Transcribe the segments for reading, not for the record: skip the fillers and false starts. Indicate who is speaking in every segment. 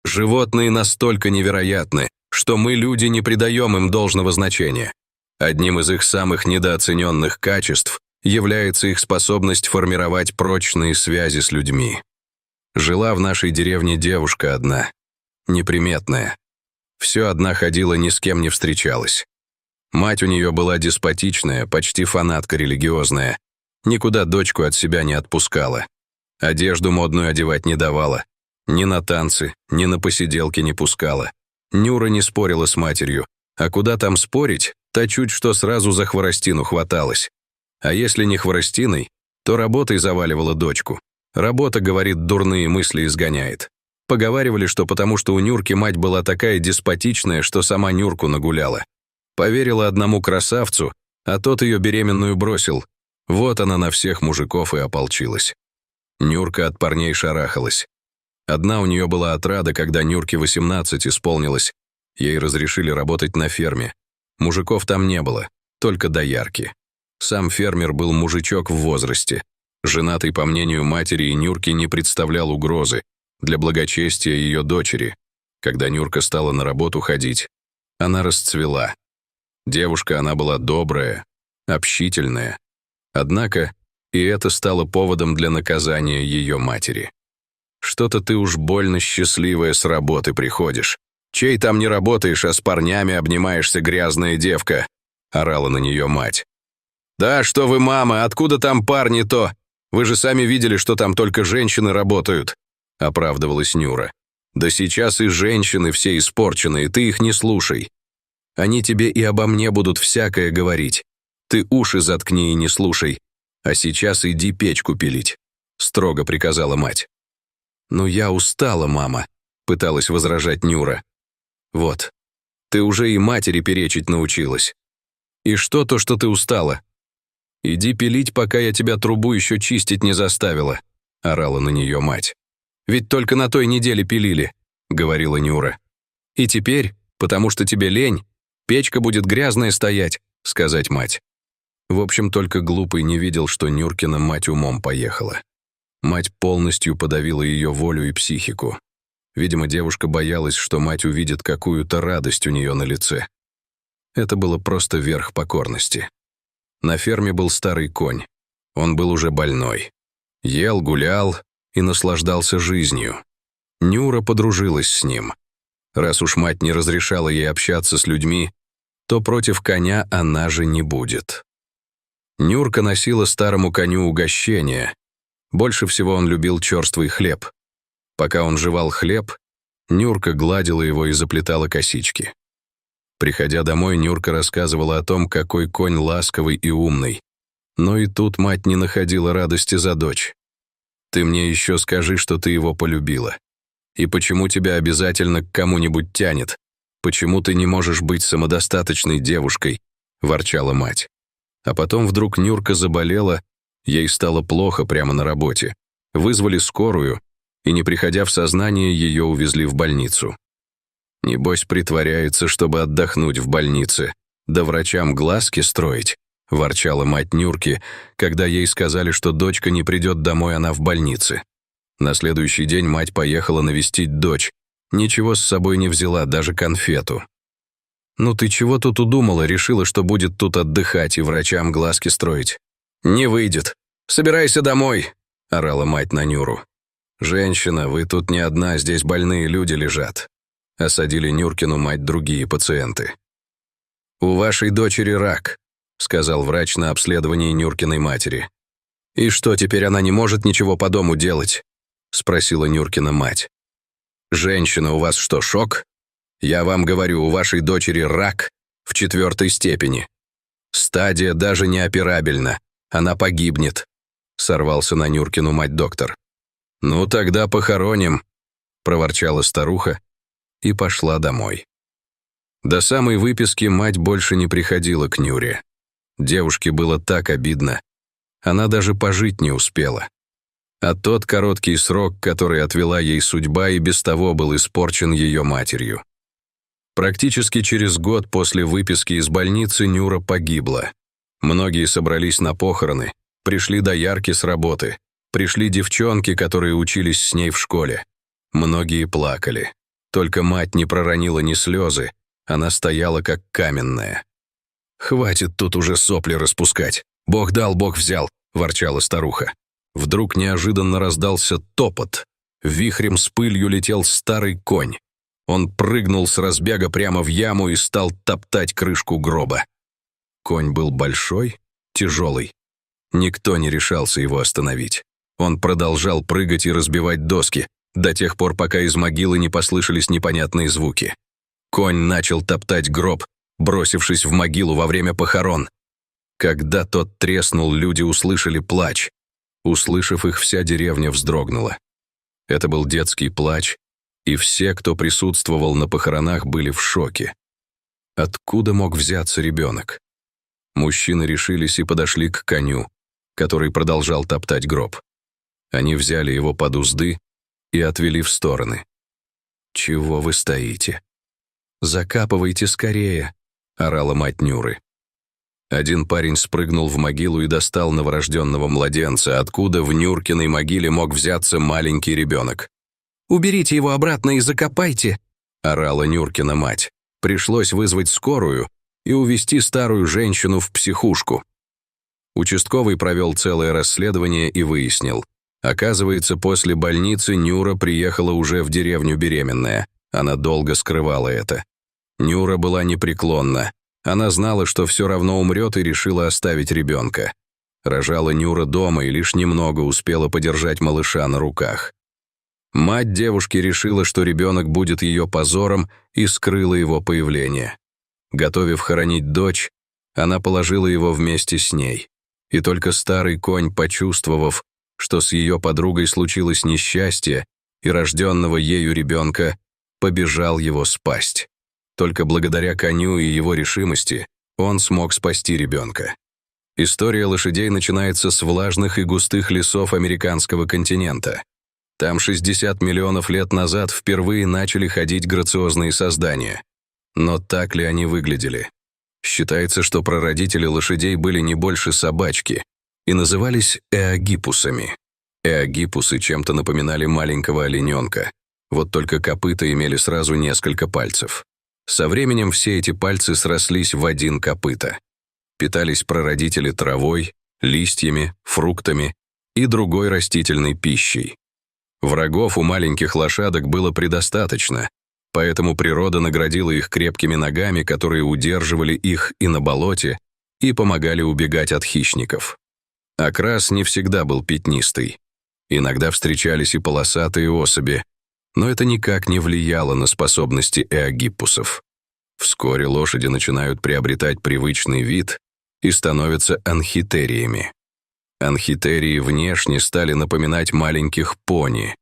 Speaker 1: Животные настолько невероятны, что мы, люди, не придаем им должного значения. Одним из их самых недооцененных качеств является их способность формировать прочные связи с людьми. Жила в нашей деревне девушка одна, неприметная. Все одна ходила, ни с кем не встречалась. Мать у нее была деспотичная, почти фанатка религиозная. Никуда дочку от себя не отпускала. Одежду модную одевать не давала. Ни на танцы, ни на посиделки не пускала. Нюра не спорила с матерью. А куда там спорить, та чуть что сразу за хворостину хваталась. А если не хворостиной, то работой заваливала дочку. Работа, говорит, дурные мысли изгоняет. Поговаривали, что потому что у Нюрки мать была такая деспотичная, что сама Нюрку нагуляла. Поверила одному красавцу, а тот ее беременную бросил. Вот она на всех мужиков и ополчилась. Нюрка от парней шарахалась. Одна у нее была отрада, когда Нюрке 18 исполнилось. Ей разрешили работать на ферме. Мужиков там не было, только доярки. Сам фермер был мужичок в возрасте. Женатый, по мнению матери и Нюрки, не представлял угрозы для благочестия ее дочери. Когда Нюрка стала на работу ходить, она расцвела. Девушка она была добрая, общительная. Однако и это стало поводом для наказания ее матери. «Что-то ты уж больно счастливая с работы приходишь. Чей там не работаешь, а с парнями обнимаешься, грязная девка?» — орала на нее мать. «Да что вы, мама, откуда там парни-то? Вы же сами видели, что там только женщины работают», — оправдывалась Нюра. «Да сейчас и женщины все испорченные, ты их не слушай. Они тебе и обо мне будут всякое говорить. Ты уши заткни и не слушай. А сейчас иди печку пилить», — строго приказала мать. «Ну я устала, мама», — пыталась возражать Нюра. «Вот, ты уже и матери перечить научилась. И что то, что ты устала? Иди пилить, пока я тебя трубу еще чистить не заставила», — орала на нее мать. «Ведь только на той неделе пилили», — говорила Нюра. «И теперь, потому что тебе лень, печка будет грязная стоять», — сказать мать. В общем, только глупый не видел, что Нюркина мать умом поехала. Мать полностью подавила ее волю и психику. Видимо, девушка боялась, что мать увидит какую-то радость у нее на лице. Это было просто верх покорности. На ферме был старый конь. Он был уже больной. Ел, гулял и наслаждался жизнью. Нюра подружилась с ним. Раз уж мать не разрешала ей общаться с людьми, то против коня она же не будет. Нюрка носила старому коню угощение. Больше всего он любил черствый хлеб. Пока он жевал хлеб, Нюрка гладила его и заплетала косички. Приходя домой, Нюрка рассказывала о том, какой конь ласковый и умный. Но и тут мать не находила радости за дочь. «Ты мне еще скажи, что ты его полюбила. И почему тебя обязательно к кому-нибудь тянет? Почему ты не можешь быть самодостаточной девушкой?» – ворчала мать. А потом вдруг Нюрка заболела, ей стало плохо прямо на работе. Вызвали скорую, и, не приходя в сознание, ее увезли в больницу. «Небось, притворяется, чтобы отдохнуть в больнице, да врачам глазки строить», – ворчала мать Нюрки, когда ей сказали, что дочка не придет домой, она в больнице. На следующий день мать поехала навестить дочь. Ничего с собой не взяла, даже конфету. «Ну ты чего тут удумала, решила, что будет тут отдыхать и врачам глазки строить?» «Не выйдет. Собирайся домой», — орала мать на Нюру. «Женщина, вы тут не одна, здесь больные люди лежат», — осадили Нюркину мать другие пациенты. «У вашей дочери рак», — сказал врач на обследовании Нюркиной матери. «И что, теперь она не может ничего по дому делать?» — спросила Нюркина мать. «Женщина, у вас что, шок? Я вам говорю, у вашей дочери рак в 4-й степени. Стадия даже неоперабельна, она погибнет», — сорвался на Нюркину мать доктор. «Ну тогда похороним», — проворчала старуха и пошла домой. До самой выписки мать больше не приходила к Нюре. Девушке было так обидно. Она даже пожить не успела. А тот короткий срок, который отвела ей судьба, и без того был испорчен ее матерью. Практически через год после выписки из больницы Нюра погибла. Многие собрались на похороны, пришли доярки с работы, пришли девчонки, которые учились с ней в школе. Многие плакали. Только мать не проронила ни слезы, она стояла как каменная. «Хватит тут уже сопли распускать. Бог дал, Бог взял», — ворчала старуха. Вдруг неожиданно раздался топот. Вихрем с пылью летел старый конь. Он прыгнул с разбега прямо в яму и стал топтать крышку гроба. Конь был большой, тяжелый. Никто не решался его остановить. Он продолжал прыгать и разбивать доски, до тех пор, пока из могилы не послышались непонятные звуки. Конь начал топтать гроб, бросившись в могилу во время похорон. Когда тот треснул, люди услышали плач. Услышав их, вся деревня вздрогнула. Это был детский плач, и все, кто присутствовал на похоронах, были в шоке. Откуда мог взяться ребенок? Мужчины решились и подошли к коню, который продолжал топтать гроб. Они взяли его под узды и отвели в стороны. «Чего вы стоите? Закапывайте скорее!» — орала мать Нюры. Один парень спрыгнул в могилу и достал новорожденного младенца, откуда в Нюркиной могиле мог взяться маленький ребенок. «Уберите его обратно и закопайте!» — орала Нюркина мать. Пришлось вызвать скорую и увезти старую женщину в психушку. Участковый провел целое расследование и выяснил. Оказывается, после больницы Нюра приехала уже в деревню беременная. Она долго скрывала это. Нюра была непреклонна. Она знала, что все равно умрет, и решила оставить ребенка. Рожала Нюра дома и лишь немного успела подержать малыша на руках. Мать девушки решила, что ребенок будет ее позором, и скрыла его появление. Готовив хоронить дочь, она положила его вместе с ней. И только старый конь, почувствовав, что с ее подругой случилось несчастье, и рожденного ею ребенка, побежал его спасть. Только благодаря коню и его решимости он смог спасти ребенка. История лошадей начинается с влажных и густых лесов американского континента. Там 60 миллионов лет назад впервые начали ходить грациозные создания. Но так ли они выглядели? Считается, что прародители лошадей были не больше собачки и назывались эогипусами. Эогипусы чем-то напоминали маленького олененка, вот только копыта имели сразу несколько пальцев. Со временем все эти пальцы срослись в один копыто. Питались прародители травой, листьями, фруктами и другой растительной пищей. Врагов у маленьких лошадок было предостаточно, поэтому природа наградила их крепкими ногами, которые удерживали их и на болоте, и помогали убегать от хищников. Окрас не всегда был пятнистый. Иногда встречались и полосатые особи, но это никак не влияло на способности эогиппусов. Вскоре лошади начинают приобретать привычный вид и становятся анхитериями. Анхитерии внешне стали напоминать маленьких пони,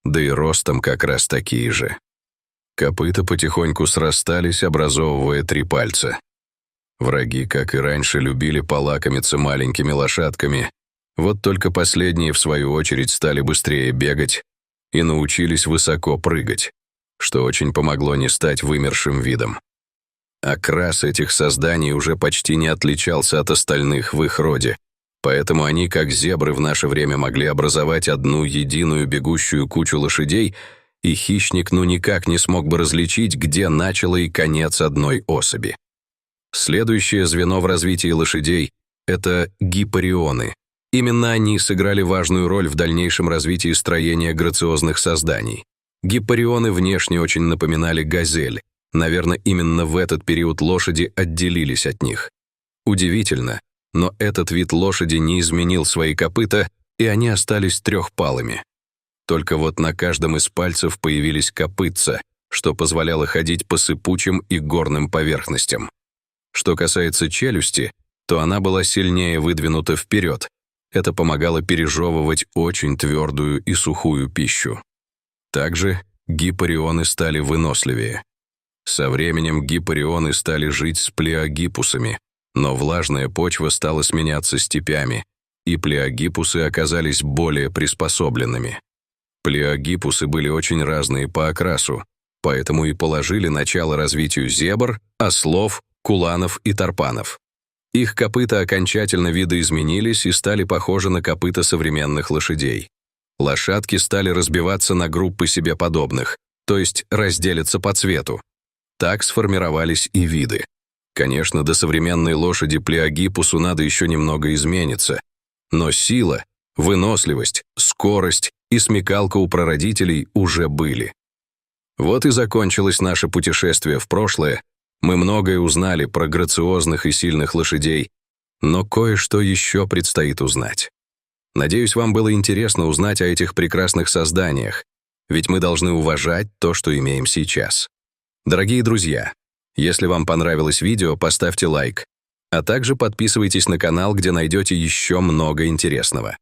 Speaker 1: да и ростом как раз такие же. Копыта потихоньку срастались, образовывая 3 пальца. Враги, как и раньше, любили полакомиться маленькими лошадками, вот только последние, в свою очередь, стали быстрее бегать и научились высоко прыгать, что очень помогло не стать вымершим видом. Окрас этих созданий уже почти не отличался от остальных в их роде, поэтому они, как зебры, в наше время могли образовать одну единую бегущую кучу лошадей, и хищник никак не смог бы различить, где начало и конец одной особи. Следующее звено в развитии лошадей — это гипарионы. Именно они сыграли важную роль в дальнейшем развитии строения грациозных созданий. Гипарионы внешне очень напоминали газель. Наверное, именно в этот период лошади отделились от них. Удивительно, но этот вид лошади не изменил свои копыта, и они остались трехпалыми. Только вот на каждом из пальцев появились копытца, что позволяло ходить по сыпучим и горным поверхностям. Что касается челюсти, то она была сильнее выдвинута вперед. Это помогало пережевывать очень твердую и сухую пищу. Также гипарионы стали выносливее. Со временем гипарионы стали жить с плеогипусами, но влажная почва стала сменяться степями, и плеогипусы оказались более приспособленными. Плеогипусы были очень разные по окрасу, поэтому и положили начало развитию зебр, ослов, куланов и тарпанов. Их копыта окончательно видоизменились и стали похожи на копыта современных лошадей. Лошадки стали разбиваться на группы себе подобных, то есть разделятся по цвету. Так сформировались и виды. Конечно, до современной лошади Плеогиппусу надо еще немного измениться, но сила, выносливость, скорость и смекалка у прародителей уже были. Вот и закончилось наше путешествие в прошлое. Мы многое узнали про грациозных и сильных лошадей, но кое-что еще предстоит узнать. Надеюсь, вам было интересно узнать о этих прекрасных созданиях, ведь мы должны уважать то, что имеем сейчас. Дорогие друзья, если вам понравилось видео, поставьте лайк, а также подписывайтесь на канал, где найдете еще много интересного.